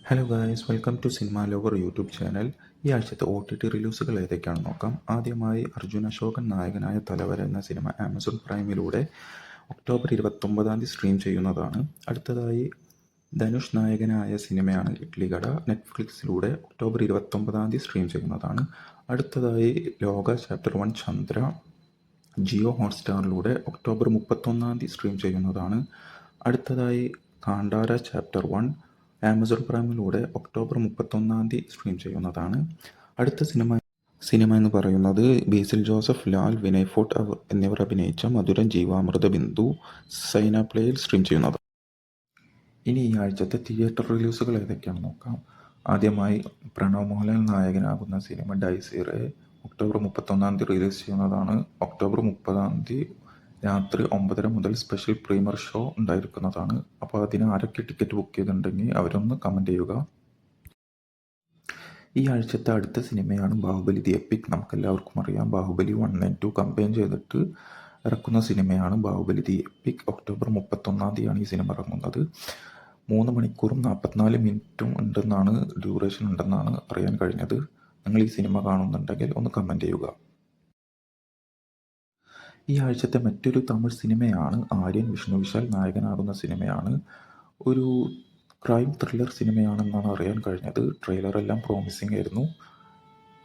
Hello guys, welcome to cinema lover YouTube channel. ഈ ആഴ്ചത്തെ OTT റിലീസുകൾ ഏതൊക്കെയാണെന്ന് നോക്കാം. ആദ്യമായി അർജുൻ അശോകൻ നായകനായ തലവര എന്ന സിനിമ ആമസോൺ പ്രൈമിലൂടെ ഒക്ടോബർ 29 സ്ട്രീം ചെയ്യുന്നതാണ്. അടുത്തതായി ധനുഷ് നായകനായ സിനിമയാണ് ഇഡ്ലികട, നെറ്റ്ഫ്ലിക്സിലൂടെ ഒക്ടോബർ 29 സ്ട്രീം ചെയ്യുന്നതാണ്. അടുത്തതായി ലോക ചാപ്റ്റർ 1 ചന്ദ്ര ജിയോ ഹോട്ട്സ്റ്റാറിലൂടെ ഒക്ടോബർ 31 സ്ട്രീം ചെയ്യുന്നതാണ്. അടുത്തതായി കാണ്ടാര ചാപ്റ്റർ 1 ആമസോൺ പ്രൈമിലൂടെ ഒക്ടോബർ 31 സ്ട്രീം ചെയ്യുന്നതാണ്. അടുത്ത സിനിമ എന്ന് പറയുന്നത് ബേസിൽ ജോസഫ്, ലാൽ, വിനയ് ഫോർട്ട് എന്നിവർ അഭിനയിച്ച മധുരം ജീവാമൃത ബിന്ദു സൈന പ്ലേയിൽ സ്ട്രീം ചെയ്യുന്നത്. ഇനി ഈ ആഴ്ചത്തെ തിയേറ്റർ റിലീസുകൾ ഏതൊക്കെയാണെന്ന് നോക്കാം. ആദ്യമായി പ്രണവ് മോഹൻലാൽ നായകനാകുന്ന സിനിമ ഡൈസീറെ ഒക്ടോബർ 31 റിലീസ് ചെയ്യുന്നതാണ്. ഒക്ടോബർ 30 രാത്രി 9:30 മുതൽ സ്പെഷ്യൽ പ്രീമിയർ ഷോ ഉണ്ടായിരിക്കുന്നതാണ്. അപ്പോൾ അതിന് ആരൊക്കെ ടിക്കറ്റ് ബുക്ക് ചെയ്തിട്ടുണ്ടെങ്കിൽ അവരൊന്ന് കമൻറ്റ് ചെയ്യുക. ഈ ആഴ്ചത്തെ അടുത്ത സിനിമയാണ് ബാഹുബലി ദി എപ്പിക്. നമുക്കെല്ലാവർക്കും അറിയാം, ബാഹുബലി 1 and 2 കമ്പൈൻ ചെയ്തിട്ട് ഇറക്കുന്ന സിനിമയാണ് ബാഹുബലി ദി എപ്പിക്. ഒക്ടോബർ 31 ഈ സിനിമ ഇറങ്ങുന്നത്. 3 മണിക്കൂറും 44 മിനിറ്റും ഉണ്ടെന്നാണ് ഡ്യൂറേഷൻ ഉണ്ടെന്നാണ് അറിയാൻ കഴിഞ്ഞത്. നിങ്ങൾ ഈ സിനിമ കാണുന്നുണ്ടെങ്കിൽ ഒന്ന് കമൻറ്റ് ചെയ്യുക. ഈ ആഴ്ചത്തെ മറ്റൊരു തമിഴ് സിനിമയാണ് ആര്യൻ. വിഷ്ണു വിശാൽ നായകനാകുന്ന സിനിമയാണ്. ഒരു ക്രൈം ത്രില്ലർ സിനിമയാണെന്നാണ് അറിയാൻ കഴിഞ്ഞത്. ട്രെയിലറെല്ലാം പ്രോമിസിംഗ് ആയിരുന്നു.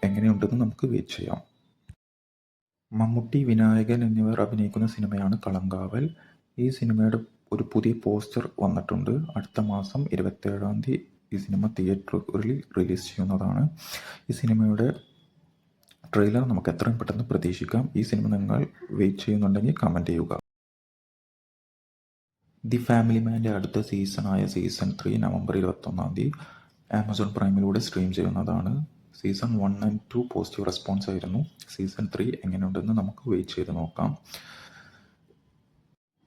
എങ്ങനെയുണ്ടെന്ന് നമുക്ക് വെയിറ്റ് ചെയ്യാം. മമ്മൂട്ടി, വിനായകൻ എന്നിവർ അഭിനയിക്കുന്ന സിനിമയാണ് കളങ്കാവൽ. ഈ സിനിമയുടെ ഒരു പുതിയ പോസ്റ്റർ വന്നിട്ടുണ്ട്. അടുത്ത മാസം 27 ഈ സിനിമ തിയേറ്ററുകളിൽ റിലീസ് ചെയ്യുന്നതാണ്. ഈ സിനിമയുടെ ട്രെയിലർ നമുക്ക് എത്രയും പെട്ടെന്ന് പ്രതീക്ഷിക്കാം. ഈ സിനിമ നിങ്ങൾ വെയിറ്റ് ചെയ്യുന്നുണ്ടെങ്കിൽ കമൻറ്റ് ചെയ്യുക. ദി ഫാമിലി മാൻ്റെ അടുത്ത സീസണായ സീസൺ 3 നവംബർ 21 ആമസോൺ പ്രൈമിലൂടെ സ്ട്രീം ചെയ്യുന്നതാണ്. സീസൺ 1 and 2 പോസിറ്റീവ് റെസ്പോൺസ് ആയിരുന്നു. സീസൺ 3 എങ്ങനെയുണ്ടെന്ന് നമുക്ക് വെയിറ്റ് ചെയ്ത് നോക്കാം.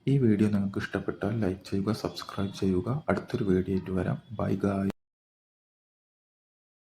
ഈ വീഡിയോ നിങ്ങൾക്ക് ഇഷ്ടപ്പെട്ടാൽ ലൈക്ക് ചെയ്യുക, സബ്സ്ക്രൈബ് ചെയ്യുക. അടുത്തൊരു വീഡിയോ ആയിട്ട് വരാം. ബൈ ഗായ്.